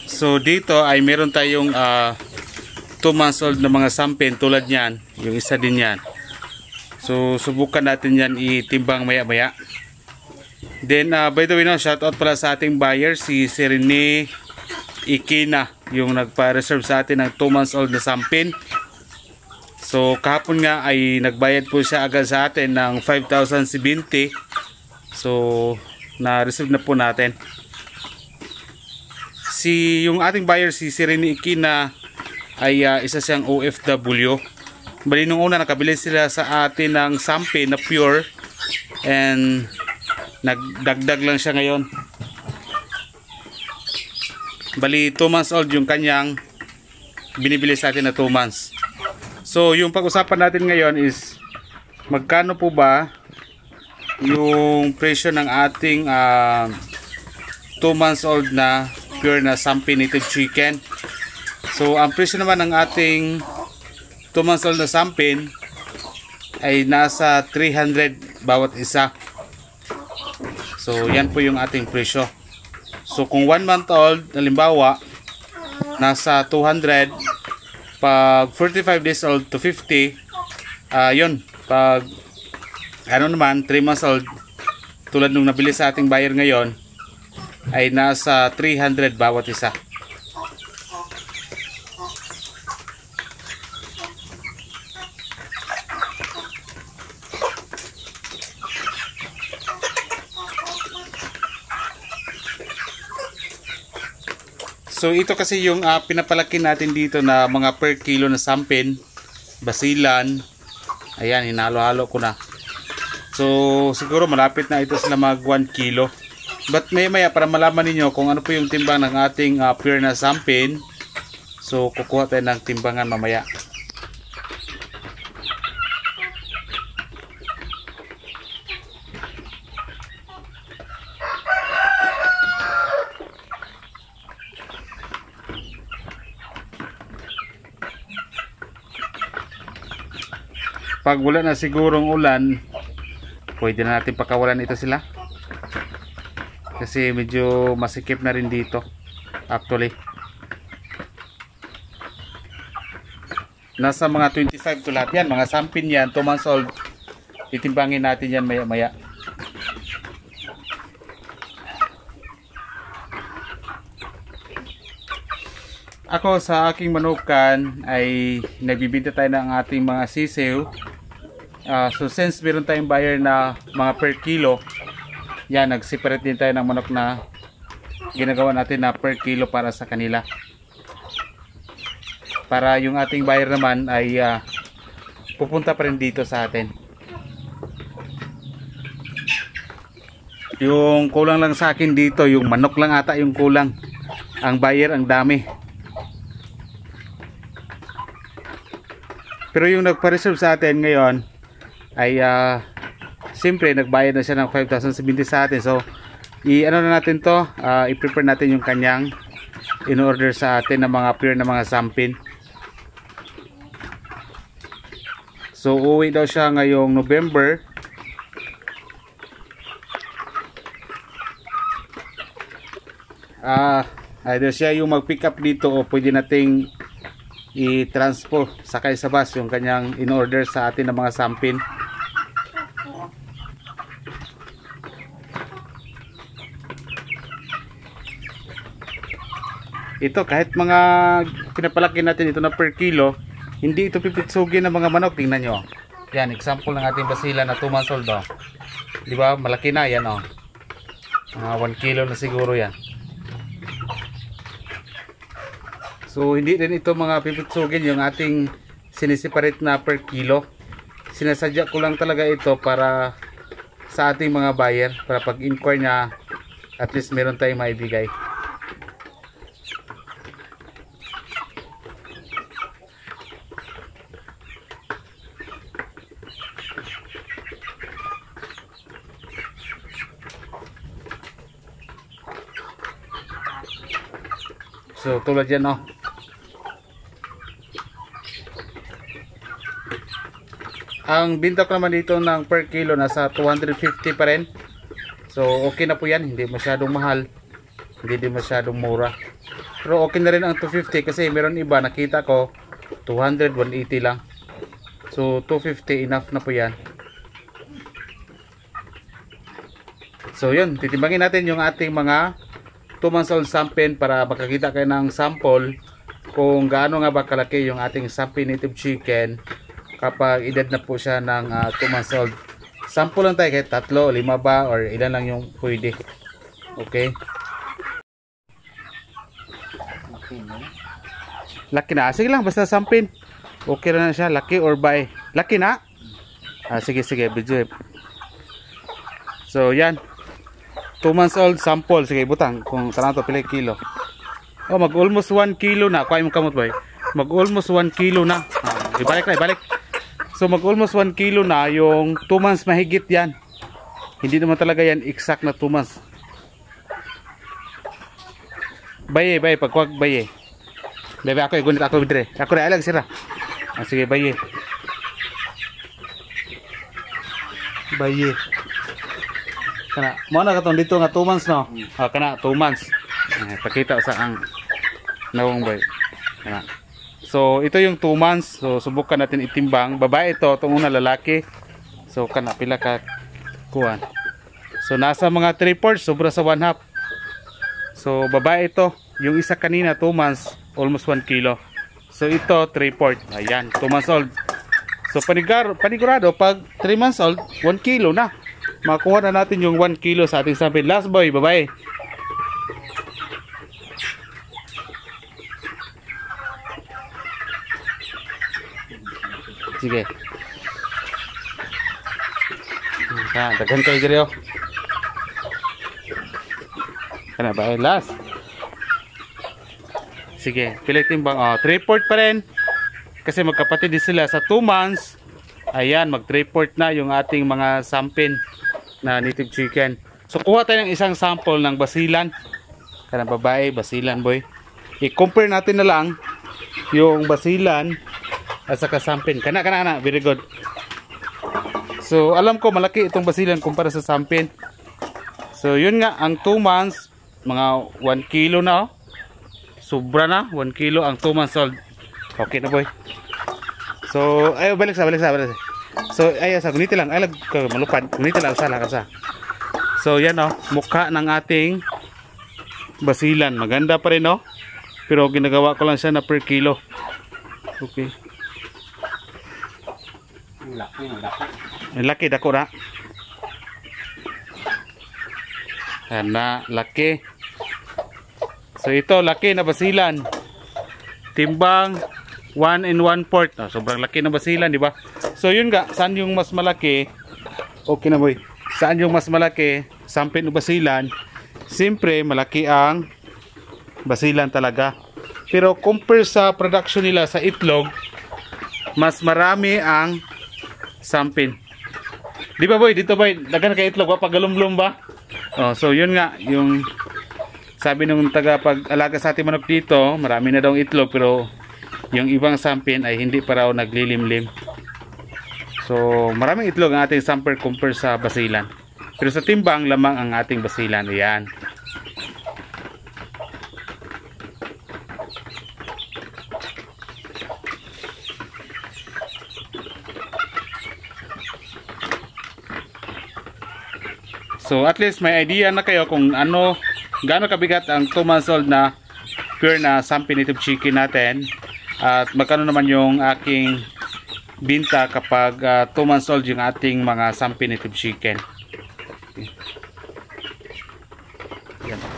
So dito ay meron tayong 2 months old na mga sampin tulad niyan, yung isa din yan. So subukan natin yan itimbang maya maya. Then by the way, no, shout out pala sa ating buyer, si Rene Ikina, yung nagpa-reserve sa atin ng 2 months old na sampin. So kahapon nga ay nagbayad po siya agad sa atin ng 5,070. So na-reserve na po natin. Yung ating buyer, si Rene Ikina, ay isa siyang OFW. Bali nung una nakabili sila sa atin ng sampin na pure, and nagdagdag lang siya ngayon. Bali 2 months old yung kanyang binibili sa atin na 2 months. So yung pag-usapan natin ngayon is magkano po ba yung presyo ng ating 2 months old na pure na sampin native chicken. So ang presyo naman ng ating 2 months old na sampin ay nasa 300 bawat isa. So yan po yung ating presyo. So kung 1 month old, halimbawa nasa 200, pag 45 days old to 50, yun, pag ano naman 3 months old, tulad nung nabili sa ating buyer ngayon, ay nasa 300 bawat isa. So ito kasi yung pinapalaki natin dito na mga per kilo na sampin, basilan. Ayan, hinalo-halo ko na. So siguro malapit na ito sila mag 1 kilo. But maya para malaman niyo kung ano po yung timbang ng ating pure na sampin, so kukuha tayo ng timbangan mamaya. Pag wala na sigurong ulan, pwede na natin pakawalan ito sila. Kasi medyo masikip na rin dito actually. Nasa mga 25 to lahat yan, mga sampin yan, 2 months old. Titimbangin natin yan maya maya. Ako sa aking manukan ay nagbibenta tayo ng ating mga sisiw. So since meron tayong buyer na mga per kilo, yan, nag-separate din tayo ng manok na ginagawa natin na per kilo para sa kanila. Para yung ating buyer naman ay pupunta pa rin dito sa atin. Yung kulang lang sa akin dito, yung manok lang ata yung kulang. Ang buyer ang dami. Pero yung nagpa-reserve sa atin ngayon ay siyempre nagbayad na siya ng 5,070 sa atin. So i-ano na natin to, i-prepare natin yung kanyang in-order sa atin ng mga pure na mga sampin. So uuwi daw siya ngayong November. Either siya yung mag-pick up dito o pwede nating i-transfer sakay sa bus yung kanyang in-order sa atin ng mga sampin. Ito kahit mga pinapalaki natin ito na per kilo, hindi ito pipitsugin ng mga manok. Tingnan nyo, yan, example ng ating basila na 2 months old, oh. Diba, malaki na yan, oh. Mga 1 kilo na siguro yan. So hindi rin ito mga pipitsugin yung ating sinisiparate na per kilo. Sinasadya ko lang talaga ito para sa ating mga buyer, para pag inquire na at least meron tayong maibigay. So tulad yan, oh. Ang binta ko naman dito ng per kilo nasa 250 pa rin. So okay na po yan, hindi masyadong mahal, hindi din masyadong mura. Pero okay na rin ang 250 kasi meron iba nakita ko 200, 180 lang. So 250 enough na po yan. So yun, titimbangin natin yung ating mga 2 months old sampin para makakita kayo ng sample kung gaano nga ba kalaki yung ating sampin native chicken kapag edad na po siya ng 2 months old. Sample lang tayo kahit 3 o 5 ba or ilan lang yung pwede. Okay. Laki na. Sige lang, basta sampin. Okay na siya. Laki or bay. Laki na. Sige, video. So, yan. 2 months old sample. Sige, butang. Kung tanang to, pila kilo. Oh, mag almost 1 kilo na. Kuha mo kamot ba? Mag almost 1 kilo na. Ibalik. So, mag almost 1 kilo na. Yung 2 months mahigit yan. Hindi naman talaga yan exact na 2 months. Baye, pagkuwag baye. Bebe ako, igunit ako bidre. Ako na alag sira. Sige, baye. Baye. Kana, mo na katong dito nga 2 months no. Kana 2 months. Pakita sa ang nawong bay. Kana. So, ito yung 2 months. So, subukan natin itimbang. Babae ito, itong una lalaki. So, kana pila ka kuwan. So, nasa mga 3/4, sobra sa 1/2. So, babae ito. Yung isa kanina, 2 months, almost 1 kilo. So, ito, 3/4. Ayan, 2 months old. So, panigurado, pag 3 months old, 1 kilo na. Makuha na natin yung 1 kilo sa ating sampin. Last boy, babae. Sige. Daghan kayo diri oh. Kana ba last? Sige, pilit timbang. 3/4 pa rin. Kasi magkapatid din sila sa 2 months. Ayan, mag 3/4 na yung ating mga sampin na native chicken. So kuha tayo ng isang sample ng basilan. Kana babae, basilan boy. I-compare natin na lang yung basilan at saka sampin. Kana, very good. So alam ko malaki itong basilan kumpara sa sampin. So yun nga, ang 2 months mga 1 kilo na oh. Sobra na 1 kilo ang 2 months old. Okay na boy. So ay balik sa. So ay sa guniti lang, ay malupad. Guniti lang sa. So yan oh, mukha ng ating basilan. Maganda pa rin oh. Pero ginagawa ko lang siya na per kilo. Okay. Laki dako na. Laki. So ito laki na basilan. Timbang 1 1/4. Sobrang laki na basilan, di ba? So yun nga, saan yung mas malaki? Okay na boy. Saan yung mas malaki? Sampin o basilan? Siyempre malaki ang basilan talaga. Pero compare sa production nila sa itlog, mas marami ang sampin. Di ba boy? Dito boy, dagan kay itlog ba pagalumlum ba? So yun nga, yung sabi nung taga pag-alaga sa ating manok dito, marami na daw itlog pero yung ibang sampin ay hindi pa raw naglilimlim. So maraming itlog ang ating samper compare sa basilan. Pero sa timbang lamang ang ating basilan. Ayan. So at least may idea na kayo kung gaano kabigat ang 2 months old na pure na sampin native chicken natin at magkano naman yung aking binta kapag 2 months old yung ating mga sampin native chicken. Okay. Yan.